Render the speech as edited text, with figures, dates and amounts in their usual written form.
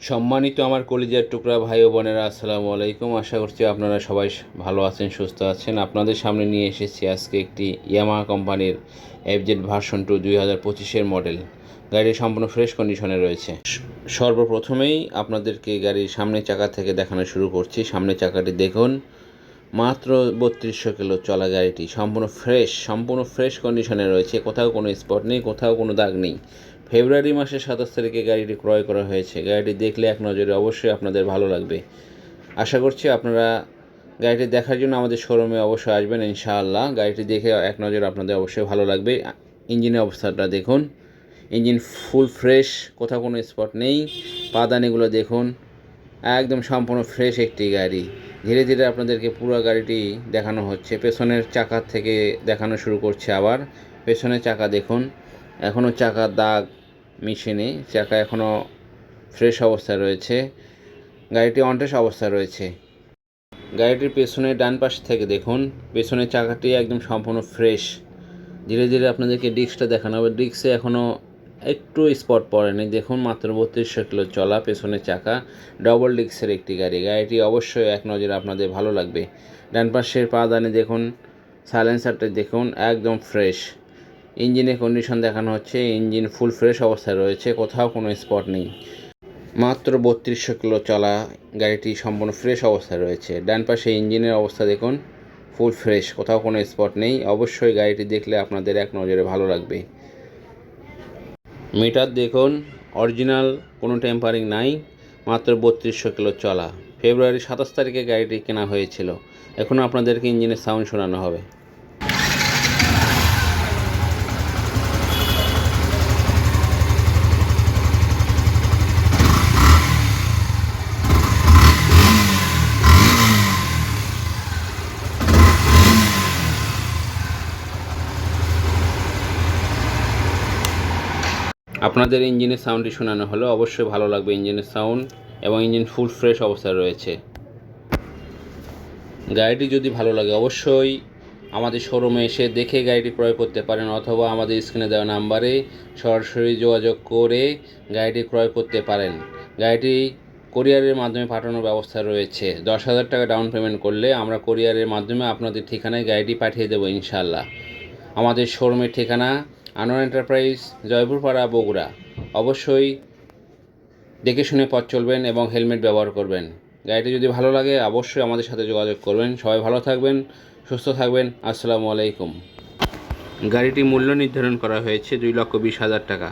সম্মানিত আমার কলিজার টুকরা ভাই ও বোনেরা, আসসালামু আলাইকুম। আশা করছি আপনারা সবাই ভালো আছেন, সুস্থ আছেন। আপনাদের সামনে নিয়ে এসেছি আজকে একটি ইয়ামাহা কোম্পানির এফজেড ভার্সন 2 2025-এর মডেল। গাড়ি সম্পূর্ণ ফ্রেশ কন্ডিশনে রয়েছে। সর্বপ্রথমেই আপনাদেরকে গাড়ির সামনের চাকা থেকে দেখানো শুরু করছি। সামনের চাকাটি দেখুন, মাত্র 3200 কিলো চলা গাড়িটি সম্পূর্ণ ফ্রেশ কন্ডিশনে রয়েছে। কোথাও কোনো স্পট নেই, কোথাও কোনো দাগ নেই। ফেব্রুয়ারি মাসের 27 তারিখে গাড়িটি ক্রয় করা হয়েছে। গাড়িটি দেখলে এক নজরে অবশ্যই আপনাদের ভালো লাগবে। আশা করছি আপনারা গাড়িটি দেখার জন্য আমাদের শোরুমে অবশ্যই আসবেন ইনশাআল্লাহ। গাড়িটি দেখে এক নজরে আপনাদের অবশ্যই ভালো লাগবে। ইঞ্জিনের অবস্থাটা দেখুন, ইঞ্জিন ফুল ফ্রেশ, কোথাও কোনো স্পট নেই। পাদানিগুলো দেখুন, একদম সম্পূর্ণ ফ্রেশ একটি গাড়ি। ধীরে ধীরে আপনাদেরকে পুরো গাড়িটি দেখানো হচ্ছে। পেছনের চাকা থেকে দেখানো শুরু করছে। আবার পেছনের চাকা দেখুন, এখনও চাকার দাগ মিশেনি, চাকা এখনও ফ্রেশ অবস্থায় রয়েছে। গাড়িটি অনটেস্ট অবস্থায় রয়েছে। গাড়িটির পেছনের ডান পাশ থেকে দেখুন, পেছনের চাকাটি একদম সম্পূর্ণ ফ্রেশ। ধীরে ধীরে আপনাদেরকে ডিস্কটা দেখানো হবে। ডিস্কে এখনও একটু স্পট পড়েনি। দেখুন, মাত্র 3200 কিলো চলা পেছনের চাকা, ডবল ডিস্কের একটি গাড়ি। গাড়িটি অবশ্যই এক নজরে আপনাদের ভালো লাগবে। ডান পাশের পাদানি দেখুন, সাইলেন্সারটা দেখুন, একদম ফ্রেশ। ইঞ্জিনের কন্ডিশন দেখানো হচ্ছে। ইঞ্জিন ফুল ফ্রেশ অবস্থায় রয়েছে, কোথাও কোনো স্পট নেই। মাত্র 3200 কিলো চলা গাড়িটি সম্পূর্ণ ফ্রেশ অবস্থায় রয়েছে। ডান পাশে ইঞ্জিনের অবস্থা দেখুন, ফুল ফ্রেশ, কোথাও কোনো স্পট নেই। অবশ্যই গাড়িটি দেখলে আপনাদের এক নজরে ভালো লাগবে। মিটার দেখুন, অরিজিনাল, কোনো টেম্পারিং নাই। মাত্র 3200 কিলো চলা। ফেব্রুয়ারি 27 তারিখে গাড়িটি কেনা হয়েছিল। এখন আপনাদেরকে ইঞ্জিনের সাউন্ড শোনানো হবে। আপনাদের ইঞ্জিনের সাউন্ডটি শোনানো হলো, অবশ্যই ভালো লাগবে ইঞ্জিনের সাউন্ড, এবং ইঞ্জিন ফুল ফ্রেশ অবস্থায় রয়েছে। গাড়িটি যদি ভালো লাগে অবশ্যই আমাদের শোরুমে এসে দেখে গাড়িটি ক্রয় করতে পারেন, অথবা আমাদের স্ক্রিনে দেওয়া নাম্বারে সরাসরি যোগাযোগ করে গাড়িটি ক্রয় করতে পারেন। গাড়িটি কোরিয়ারের মাধ্যমে পাঠানোর ব্যবস্থা রয়েছে। 10,000 টাকা ডাউন পেমেন্ট করলে আমরা কোরিয়ারের মাধ্যমে আপনাদের ঠিকানায় গাড়িটি পাঠিয়ে দেবো ইনশাআল্লাহ। আমাদের শোরুমের ঠিকানা আনোয়ার এন্টারপ্রাইজ, জয়পুরপাড়া, বগুড়া। অবশ্যই দেখে শুনে পথ চলবেন এবং হেলমেট ব্যবহার করবেন। গাড়িটি যদি ভালো লাগে অবশ্যই আমাদের সাথে যোগাযোগ করবেন। সবাই ভালো থাকবেন, সুস্থ থাকবেন। আসসালামু আলাইকুম। গাড়িটি মূল্য নির্ধারণ করা হয়েছে 2,20,000 টাকা।